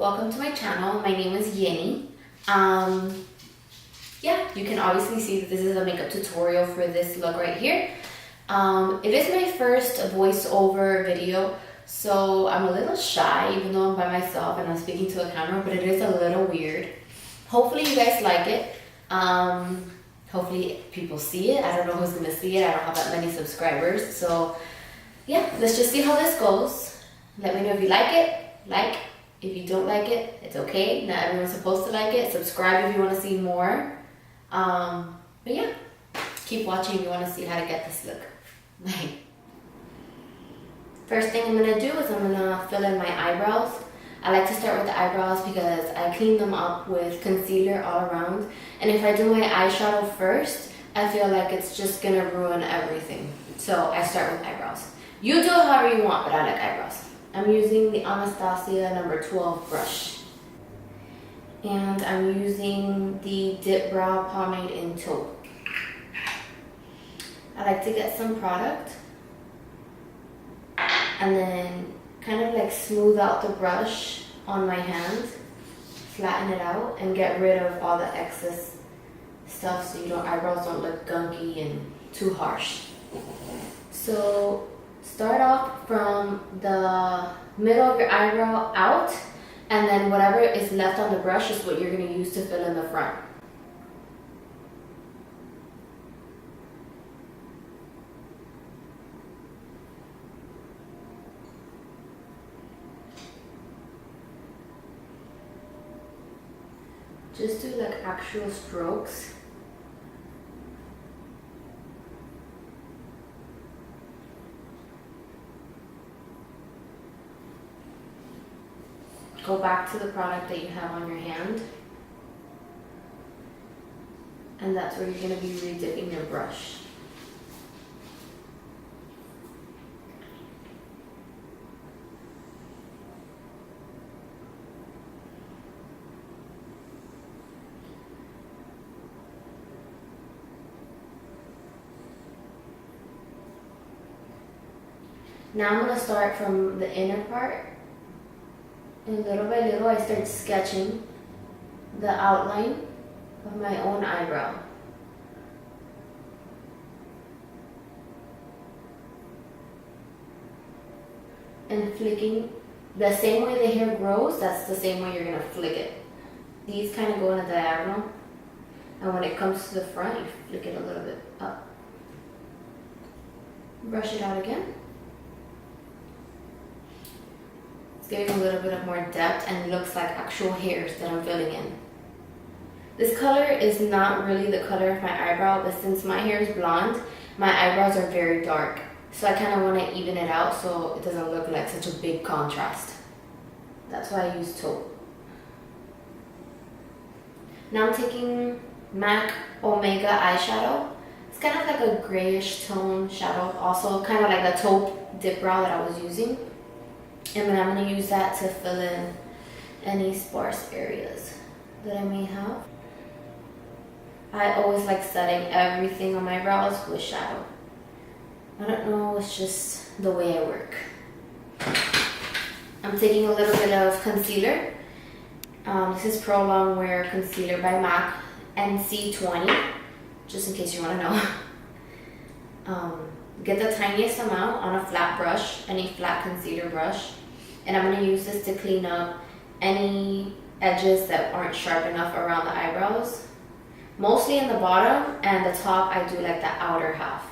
welcome to my channel. My name is Yeni. Yeah, you can obviously see that this is a makeup tutorial for this look right here. It is my first voiceover video, so I'm a little shy even though I'm by myself and I'm speaking to a camera, but it is a little weird. Hopefully you guys like it. Hopefully people see it. I don't know who's gonna see it. I don't have that many subscribers, so yeah, let's just see how this goes. Let me know if you like it. If you don't like it, it's okay. Not everyone's supposed to like it. Subscribe if you want to see more. But yeah, keep watching if you want to see how to get this look. First thing I'm gonna do is I'm gonna fill in my eyebrows. I like to start with the eyebrows because I clean them up with concealer all around. And if I do my eyeshadow first, I feel like it's just gonna ruin everything. So I start with eyebrows. You do it however you want, but I like eyebrows. I'm using the Anastasia number 12 brush. And I'm using the Dip Brow Pomade in Taupe. I like to get some product and then kind of like smooth out the brush on my hand, flatten it out, and get rid of all the excess stuff so your eyebrows don't look gunky and too harsh. So start off from the middle of your eyebrow out, and then whatever is left on the brush is what you're going to use to fill in the front. Just do like actual strokes. Go back to the product that you have on your hand, and that's where you're going to be redipping your brush. Now I'm going to start from the inner part. And little by little, I start sketching the outline of my own eyebrow. And flicking, the same way the hair grows, that's the same way you're going to flick it. These kind of go in a diagonal. And when it comes to the front, you flick it a little bit up. Brush it out again. Giving a little bit of more depth and looks like actual hairs that I'm filling in. This color is not really the color of my eyebrow, but since my hair is blonde, my eyebrows are very dark. So I kind of want to even it out so it doesn't look like such a big contrast. That's why I use taupe. Now I'm taking MAC Omega eyeshadow. It's kind of like a grayish tone shadow, also kind of like the taupe dip brow that I was using. And then I'm going to use that to fill in any sparse areas that I may have. I always like setting everything on my brows with shadow. I don't know, it's just the way I work. I'm taking a little bit of concealer. This is Pro Longwear Concealer by MAC NC20, just in case you want to know. Get the tiniest amount on a flat brush, any flat concealer brush. And I'm going to use this to clean up any edges that aren't sharp enough around the eyebrows. Mostly in the bottom, and the top I do like the outer half.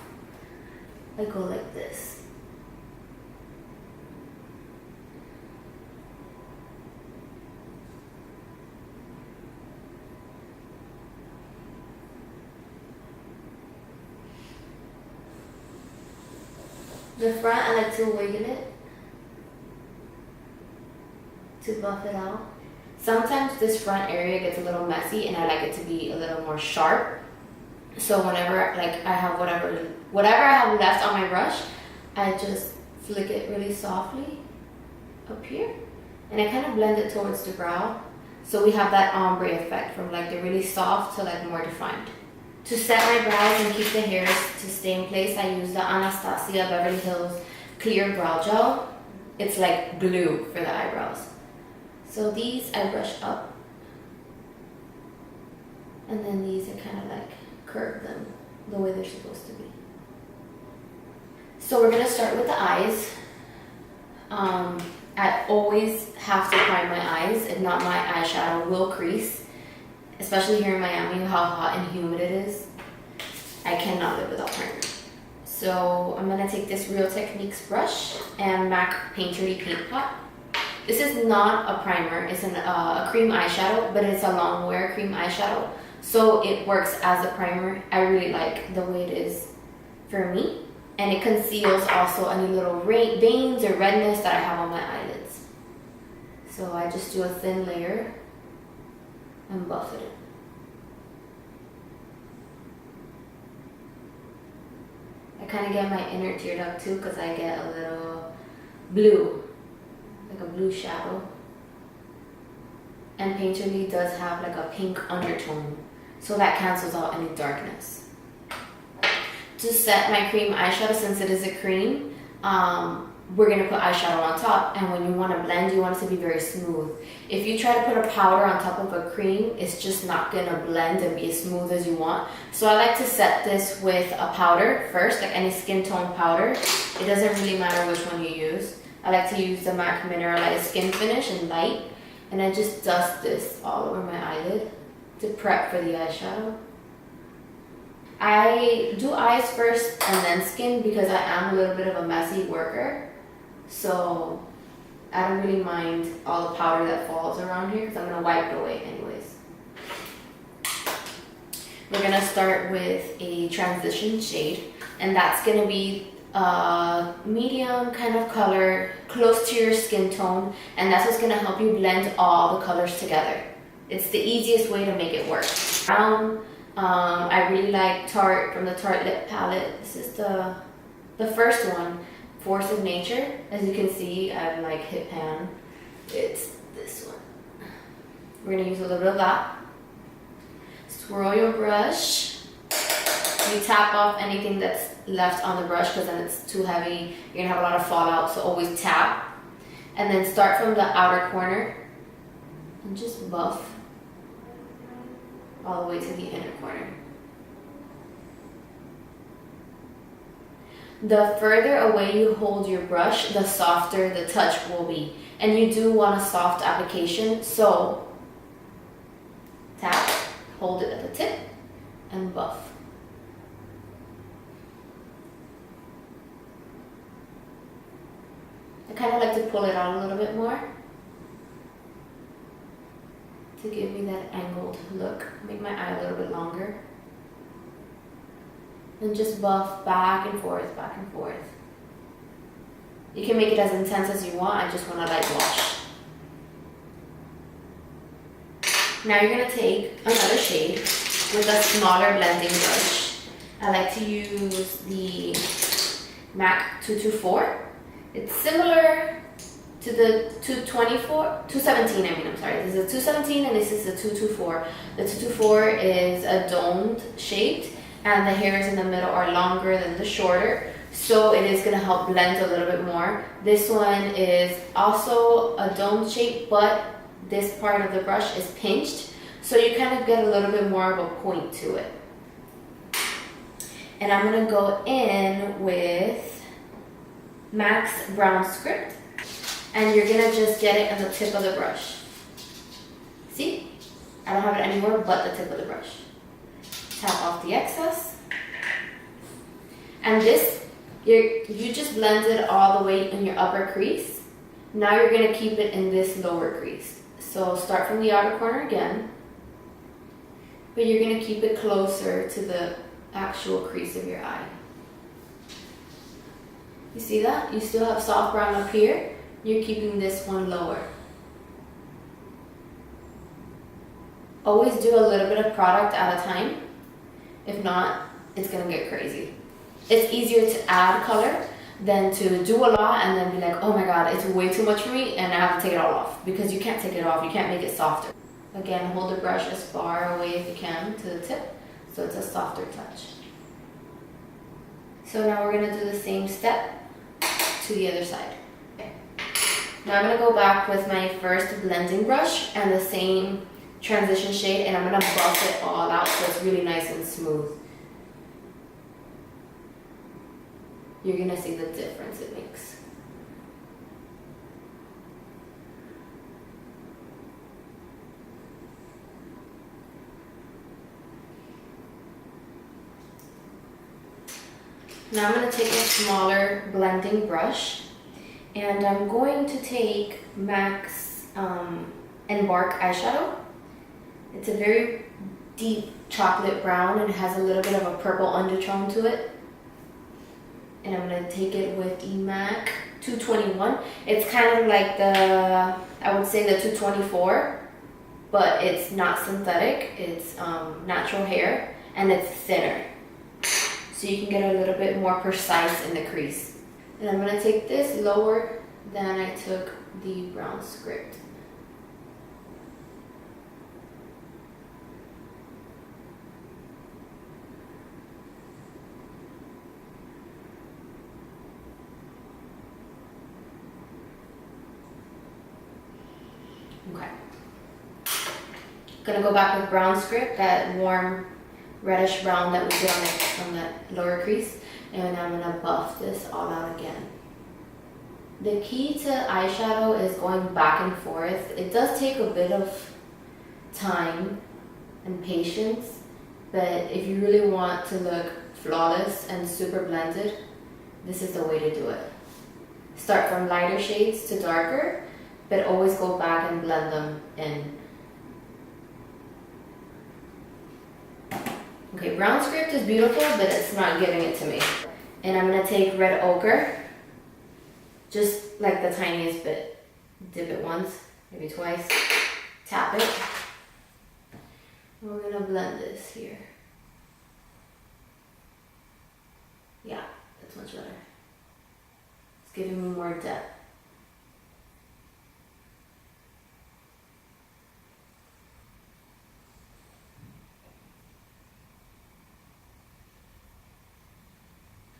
I go like this. The front, I like to wiggle it to buff it out. Sometimes this front area gets a little messy and I like it to be a little more sharp. So whenever like I have whatever I have left on my brush, I just flick it really softly up here. And I kind of blend it towards the brow. So we have that ombre effect from like the really soft to like more defined. To set my brows and keep the hairs to stay in place, I use the Anastasia Beverly Hills Clear Brow Gel. It's like glue for the eyebrows. So these I brush up, and then these I kind of like curve them the way they're supposed to be. So we're gonna start with the eyes. I always have to prime my eyes, if not my eyeshadow will crease. Especially here in Miami, how hot and humid it is. I cannot live without primer. So I'm gonna take this Real Techniques brush and MAC Painterly Paint Pot. This is not a primer, it's a cream eyeshadow, but it's a long wear cream eyeshadow. So it works as a primer. I really like the way it is for me. And it conceals also any little veins or redness that I have on my eyelids. So I just do a thin layer and buff it in. I kind of get my inner tear duct too because I get a little blue, like a blue shadow. And Painterly does have like a pink undertone, so that cancels out any darkness. To set my cream eyeshadow, since it is a cream, we're gonna put eyeshadow on top, and when you wanna blend, you want it to be very smooth. If you try to put a powder on top of a cream, it's just not gonna blend and be as smooth as you want. So I like to set this with a powder first, like any skin tone powder. It doesn't really matter which one you use. I like to use the MAC Mineralized Skin Finish in light, and I just dust this all over my eyelid to prep for the eyeshadow. I do eyes first and then skin because I am a little bit of a messy worker. So I don't really mind all the powder that falls around here because I'm going to wipe it away anyways. We're going to start with a transition shade, and that's going to be a medium kind of color close to your skin tone, and that's what's going to help you blend all the colors together. It's the easiest way to make it work. Brown. I really like Tarte from the Tarte Lip Palette. This is the first one, Force of Nature. As you can see, I like hit pan. It's this one. We're gonna use a little bit of that. Swirl your brush. You tap off anything that's left on the brush because then it's too heavy. You're gonna have a lot of fallout, so always tap. And then start from the outer corner and just buff all the way to the inner corner. The further away you hold your brush, the softer the touch will be. And you do want a soft application, so tap, hold it at the tip, and buff. I kind of like to pull it out a little bit more to give me that angled look, make my eye a little bit longer. And just buff back and forth, back and forth. You can make it as intense as you want, I just want to light wash. Now you're going to take another shade with a smaller blending brush. I like to use the MAC 224. It's similar to the 217, I'm sorry. This is a 217 and this is a 224. The 224 is a domed shaped, and the hairs in the middle are longer than the shorter, so it is going to help blend a little bit more. This one is also a domed shape, but this part of the brush is pinched, so you kind of get a little bit more of a point to it. And I'm going to go in with MAC's Brown Script. And you're gonna just get it on the tip of the brush. See? I don't have it anywhere but the tip of the brush. Tap off the excess. And this, you just blended all the way in your upper crease. Now you're gonna keep it in this lower crease. So start from the outer corner again, but you're gonna keep it closer to the actual crease of your eye. You see that? You still have soft brown up here. You're keeping this one lower. Always do a little bit of product at a time. If not, it's gonna get crazy. It's easier to add color than to do a lot and then be like, oh my god, it's way too much for me and I have to take it all off. Because you can't take it off, you can't make it softer. Again, hold the brush as far away as you can to the tip so it's a softer touch. So now we're gonna do the same step to the other side. Now I'm going to go back with my first blending brush and the same transition shade, and I'm going to buff it all out so it's really nice and smooth. You're going to see the difference it makes. Now I'm going to take a smaller blending brush, and I'm going to take MAC's Embark eyeshadow. It's a very deep chocolate brown and it has a little bit of a purple undertone to it. And I'm going to take it with the MAC 221. It's kind of like the, I would say the 224, but it's not synthetic. It's natural hair and it's thinner. So you can get a little bit more precise in the crease. And I'm going to take this lower than I took the brown script. Okay. Gonna go back with brown script, that warm reddish brown that we did on the lower crease, and I'm gonna buff this all out again. The key to eyeshadow is going back and forth. It does take a bit of time and patience, but if you really want to look flawless and super blended, this is the way to do it. Start from lighter shades to darker, but always go back and blend them in. Okay, brown script is beautiful, but it's not giving it to me. And I'm gonna take red ochre, just like the tiniest bit. Dip it once, maybe twice, tap it. And we're gonna blend this here. Yeah, that's much better. It's giving me more depth.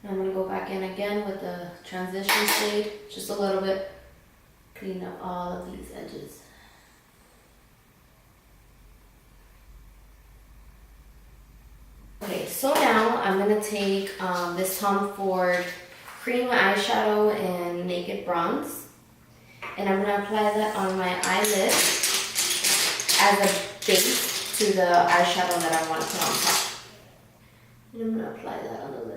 I'm going to go back in again with the transition shade, just a little bit, clean up all of these edges. Okay, so now I'm going to take this Tom Ford cream eyeshadow in Naked Bronze, and I'm going to apply that on my eyelid as a base to the eyeshadow that I want to put on top. And I'm going to apply that on the lid.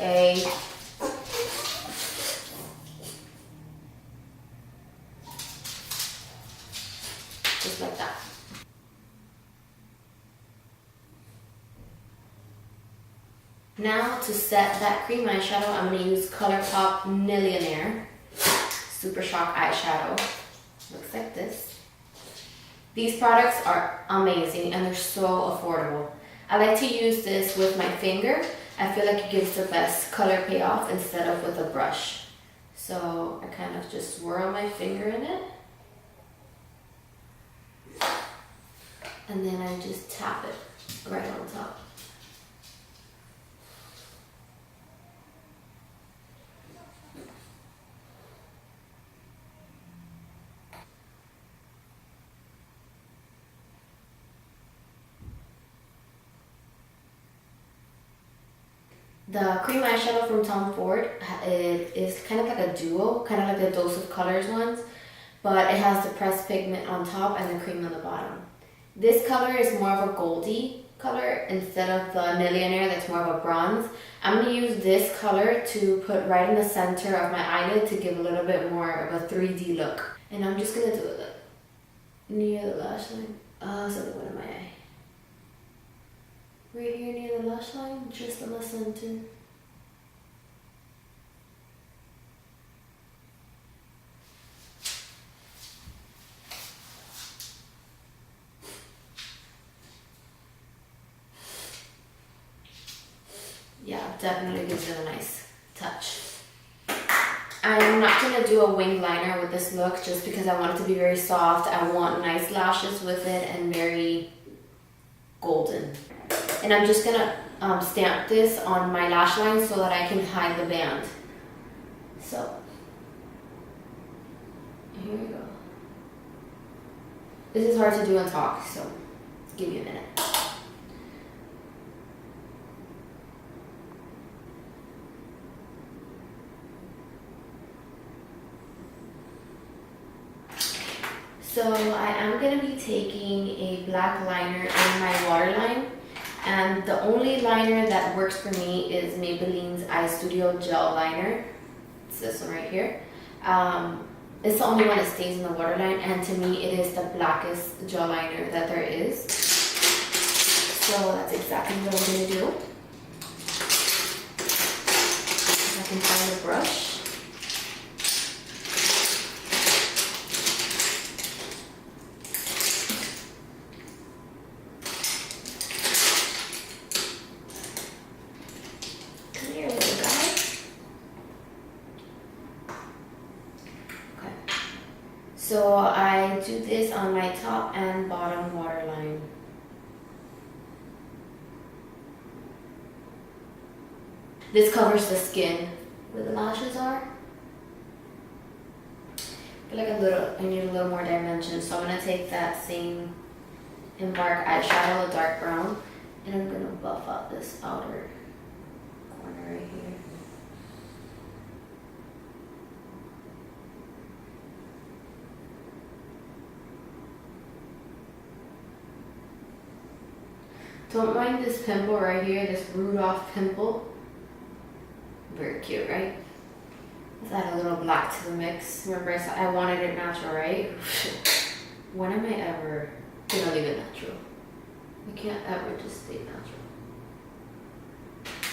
Okay. Just like that. Now to set that cream eyeshadow, I'm going to use ColourPop Millionaire Super Shock eyeshadow. Looks like this. These products are amazing and they're so affordable. I like to use this with my finger. I feel like it gives the best color payoff instead of with a brush. So I kind of just swirl my finger in it. And then I just tap it right on top. The cream eyeshadow from Tom Ford, it is kind of like a duo, kind of like the Dose of Colors ones, but it has the pressed pigment on top and the cream on the bottom. This color is more of a goldy color instead of the Millionaire that's more of a bronze. I'm going to use this color to put right in the center of my eyelid to give a little bit more of a 3D look. And I'm just going to do it near the lash line. So the one in my eye. Right here near the lash line, just in the center. Yeah, definitely gives it a nice touch. I'm not going to do a wing liner with this look just because I want it to be very soft. I want nice lashes with it and very golden. And I'm just gonna stamp this on my lash line so that I can hide the band. So, here we go. This is hard to do and talk, so give me a minute. So I am going to be taking a black liner in my waterline, and the only liner that works for me is Maybelline's Eye Studio Gel Liner. It's this one right here. It's the only one that stays in the waterline, and to me it is the blackest gel liner that there is. So that's exactly what I'm going to do. If I can find a brush. So I do this on my top and bottom waterline. This covers the skin where the lashes are. I feel like I need a little more dimension, so I'm going to take that same Embark eyeshadow, a dark brown, and I'm going to buff out this outer corner right here. Don't mind this pimple right here, this Rudolph pimple. Very cute, right? Let's add a little black to the mix. Remember I wanted it natural, right? When am I ever gonna leave it natural? I can't ever just stay natural.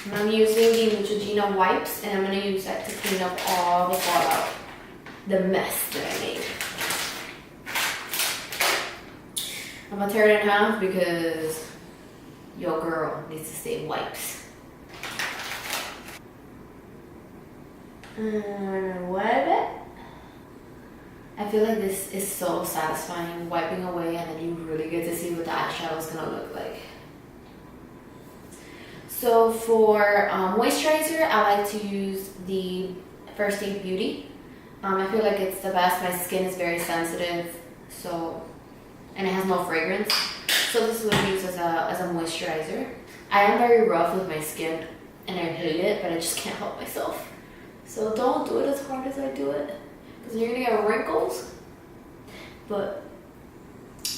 And I'm using the Neutrogena wipes, and I'm gonna use that to clean up all the fallout, the mess that I made. I'm gonna tear it in half because your girl needs to stay wipes. Wipe it. I feel like this is so satisfying, wiping away, and then you really get to see what the eyeshadow is gonna look like. So for moisturizer, I like to use the First Aid Beauty. I feel like it's the best. My skin is very sensitive, and it has no fragrance. So this is what I use as a moisturizer. I am very rough with my skin, and I hate it, but I just can't help myself. So don't do it as hard as I do it, because you're gonna get wrinkles. But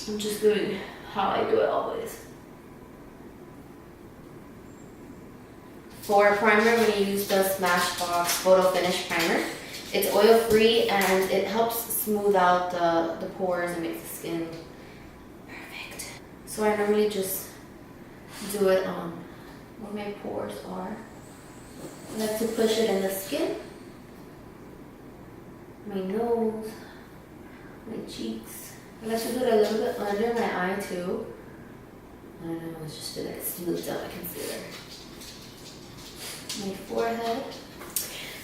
I'm just doing how I do it always. For primer, I'm gonna use the Smashbox Photo Finish Primer. It's oil free and it helps smooth out the pores and makes the skin perfect. So I normally just do it on where my pores are. I like to push it in the skin, my nose, my cheeks. I like to do it a little bit under my eye too. I don't know, I just feel like it smooths out my concealer. My forehead.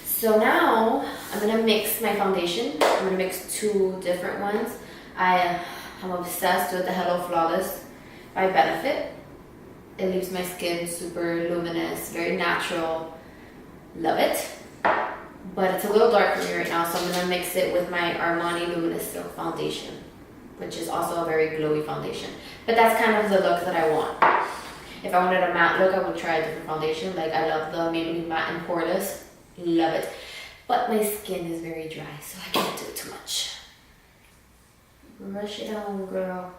So now I'm gonna mix my foundation. I'm gonna mix two different ones. I'm obsessed with the Hello Flawless by Benefit. It leaves my skin super luminous, very natural. Love it. But it's a little dark for me right now, so I'm gonna mix it with my Armani Luminous Silk Foundation, which is also a very glowy foundation. But that's kind of the look that I want. If I wanted a matte look, I would try a different foundation. Like I love the Maybelline Matte and Poreless. Love it. But my skin is very dry, so I can't do it too much. Brush it on, girl.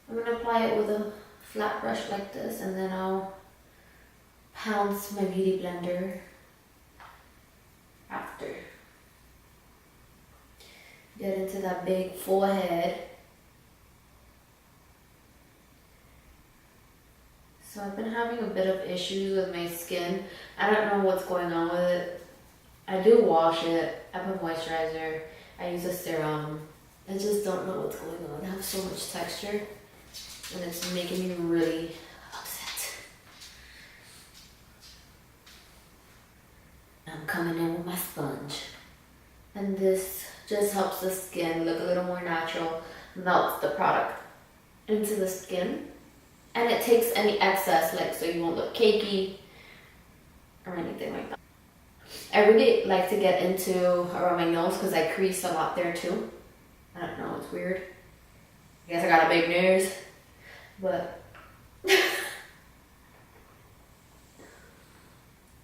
I'm gonna apply it with a flat brush like this, and then I'll pounce my beauty blender after. Get into that big forehead. So I've been having a bit of issues with my skin. I don't know what's going on with it. I do wash it. I put moisturizer. I use a serum. I just don't know what's going on. I have so much texture, and it's making me really upset. I'm coming in with my sponge. And this just helps the skin look a little more natural. melts the product into the skin, and it takes any excess, like, so you won't look cakey or anything like that. I really like to get into around my nose because I crease a lot there too. I don't know, it's weird. I guess I got a big nose, but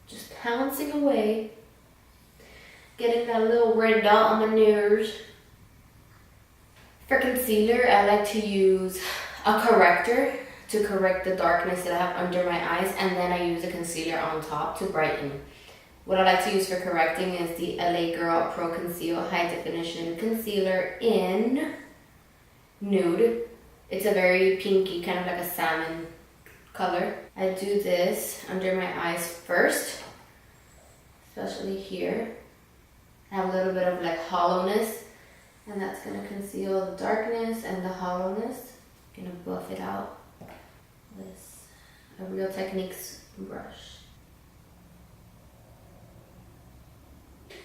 just pouncing away, getting that little red dot on my nose. For concealer, I like to use a corrector to correct the darkness that I have under my eyes, and then I use a concealer on top to brighten. What I like to use for correcting is the LA Girl Pro Conceal High Definition Concealer in Nude. It's a very pinky, kind of like a salmon color. I do this under my eyes first, especially here. I have a little bit of like hollowness, and that's gonna conceal the darkness and the hollowness. I'm gonna buff it out with a Real Techniques brush.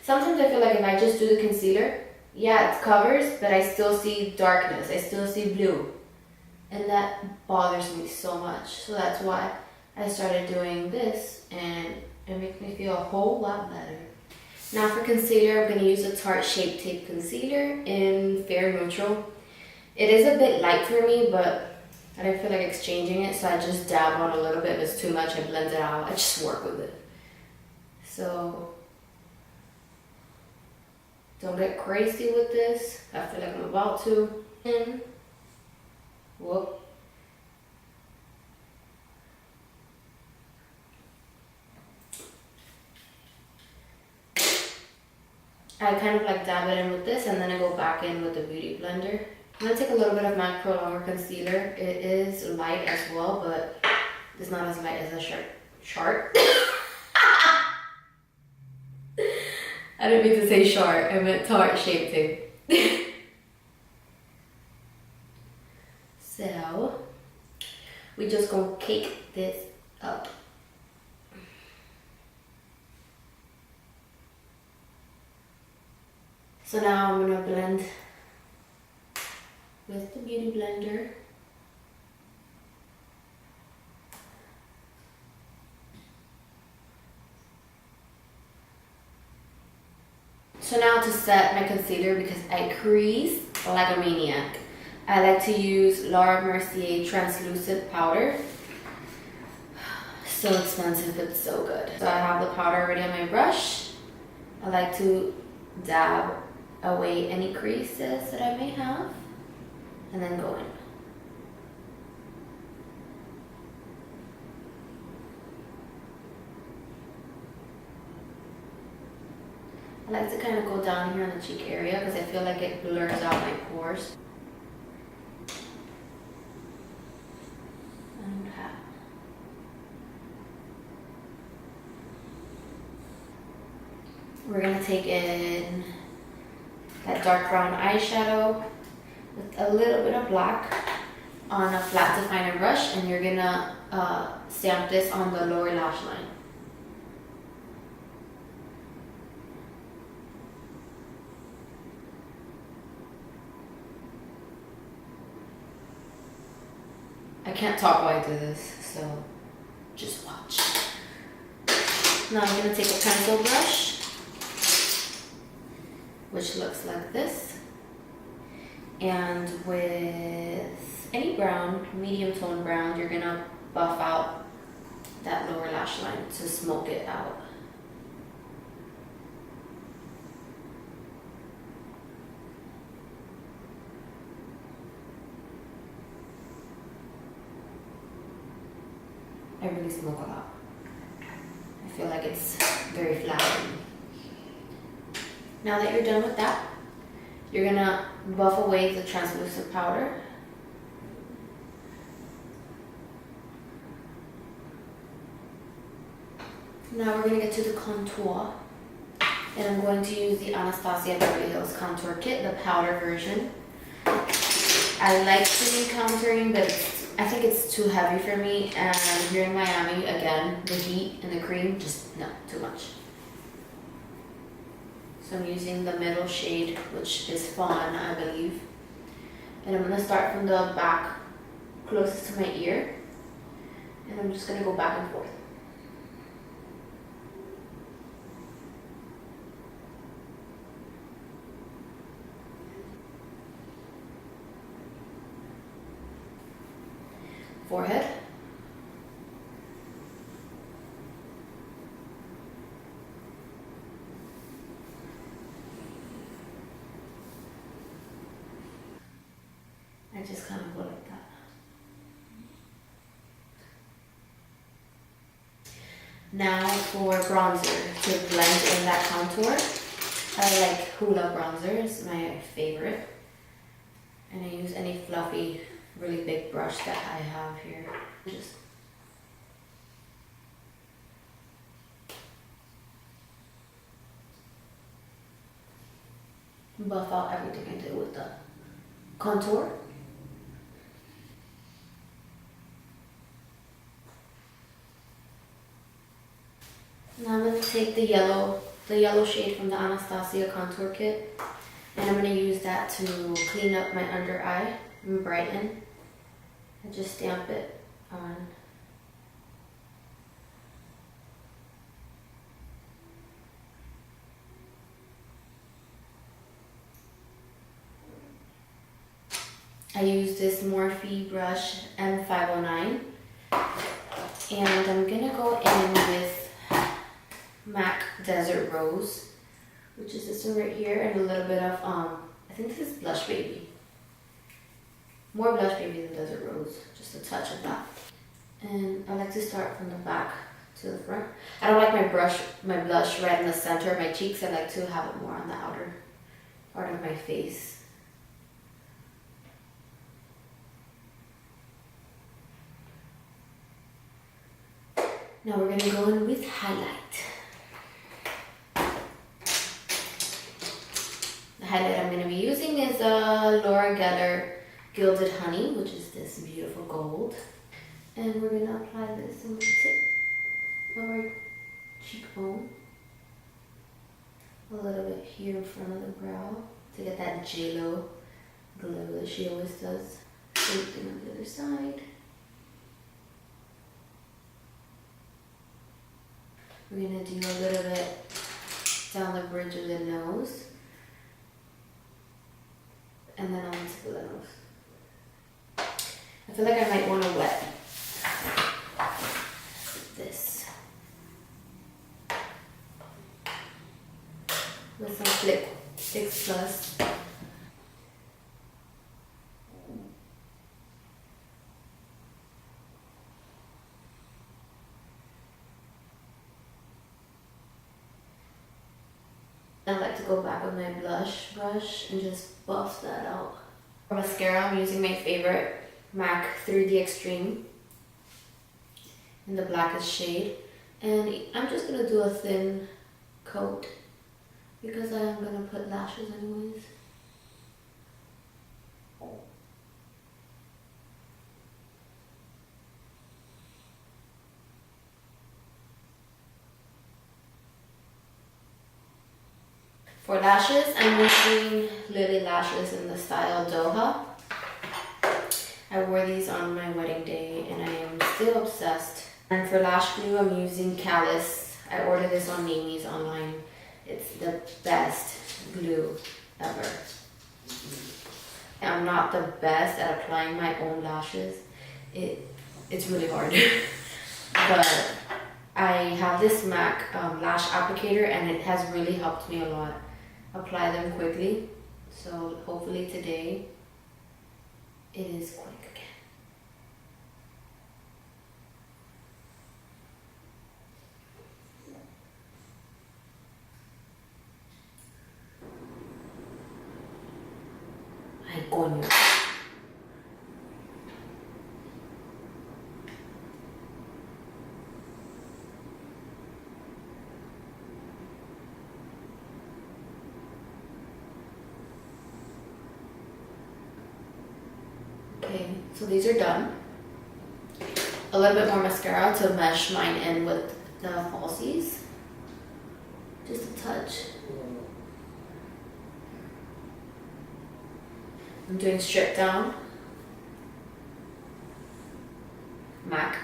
Sometimes I feel like if I just do the concealer, yeah, it covers, but I still see darkness, I still see blue. And that bothers me so much. So that's why I started doing this, and it makes me feel a whole lot better. Now for concealer, I'm going to use a Tarte Shape Tape Concealer in Fair Neutral. It is a bit light for me, but I don't feel like exchanging it, so I just dab on a little bit. If it's too much, I blend it out. I just work with it. So don't get crazy with this. I feel like I'm about to. Whoop. I kind of like dab it in with this, and then I go back in with the Beauty Blender. I'm going to take a little bit of MAC Pro Longer Concealer. It is light as well, but it's not as light as a Chart. I didn't mean to say Chart, I meant Tarte Shape Tape. So, we just gonna cake this up. So now I'm gonna blend with the Beauty Blender. So now to set my concealer, because I crease like a maniac, I like to use Laura Mercier translucent powder. So expensive, but so good. So I have the powder already on my brush. I like to dab away any creases that I may have, and then go in. I like to kind of go down here on the cheek area because I feel like it blurs out my pores. We're going to take in that dark brown eyeshadow with a little bit of black on a flat definer brush, and you're going to stamp this on the lower lash line. I can't talk while I do this, so just watch. Now I'm going to take a pencil brush, which looks like this, and with any brown, medium tone brown, you're going to buff out that lower lash line to smoke it out. I really smoke a lot. I feel like it's very flattering. Now that you're done with that, you're gonna buff away the translucent powder. Now we're gonna get to the contour. And I'm going to use the Anastasia Beverly Hills Contour Kit, the powder version. I like to do contouring, but I think it's too heavy for me, and here in Miami, again, the heat and the cream, just no, too much. So I'm using the middle shade, which is Fawn, I believe. And I'm gonna start from the back closest to my ear. And I'm just gonna go back and forth. Forehead. I just kind of go like that. Now for bronzer, to blend in that contour. I like Hula bronzer, it's my favorite. And I use any fluffy, really big brush that I have here. Just buff out everything I did with the contour. Now I'm going to take the yellow shade from the Anastasia contour kit, and I'm going to use that to clean up my under eye and brighten. And just stamp it on. I use this Morphe brush M509, and I'm going to go in with MAC Desert Rose, which is this one right here, and a little bit of, I think this is Blush Baby. More Blush Baby than Desert Rose, just a touch of that. And I like to start from the back to the front. I don't like my blush right in the center of my cheeks. I like to have it more on the outer part of my face. Now we're gonna go in with highlight. The highlight I'm going to be using is Laura Geller Gilded Honey, which is this beautiful gold. And we're going to apply this on the tip of our cheekbone. A little bit here in front of the brow to get that J-Lo glow that she always does. Same thing on the other side. We're going to do a little bit down the bridge of the nose. And then onto the nose. I feel like I might want to wet this with some Flip 6 Plus. I like to go back with my blush brush and just buff that out. For mascara, I'm using my favorite MAC 3D Extreme in the blackest shade. And I'm just going to do a thin coat because I am going to put lashes anyways. For lashes, I'm using Lily Lashes in the style Doha. I wore these on my wedding day and I am still obsessed. And for lash glue, I'm using Callus. I ordered this on Mimi's online. It's the best glue ever. I'm not the best at applying my own lashes. It's really hard. But I have this MAC lash applicator and it has really helped me a lot apply them quickly. So hopefully today it is quick again. Ay, coño. Okay, so these are done. A little bit more mascara to mesh mine in with the falsies. Just a touch. I'm doing strip down, MAC.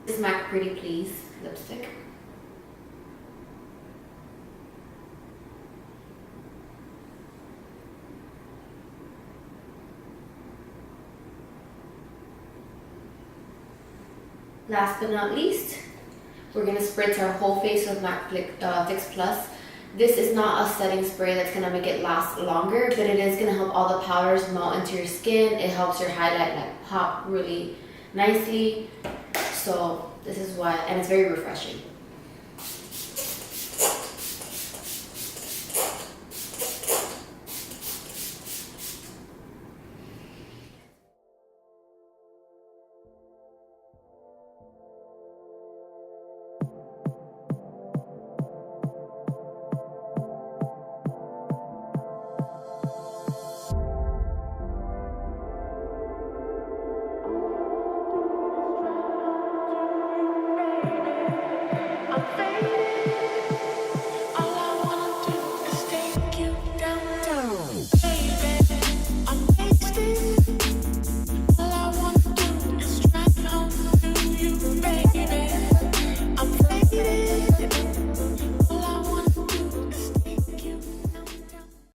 This is MAC Pretty Please lipstick. Last but not least, we're going to spritz our whole face with MAC Fix Plus. This is not a setting spray that's going to make it last longer, but it is going to help all the powders melt into your skin. It helps your highlight pop really nicely. So this is what, and it's very refreshing.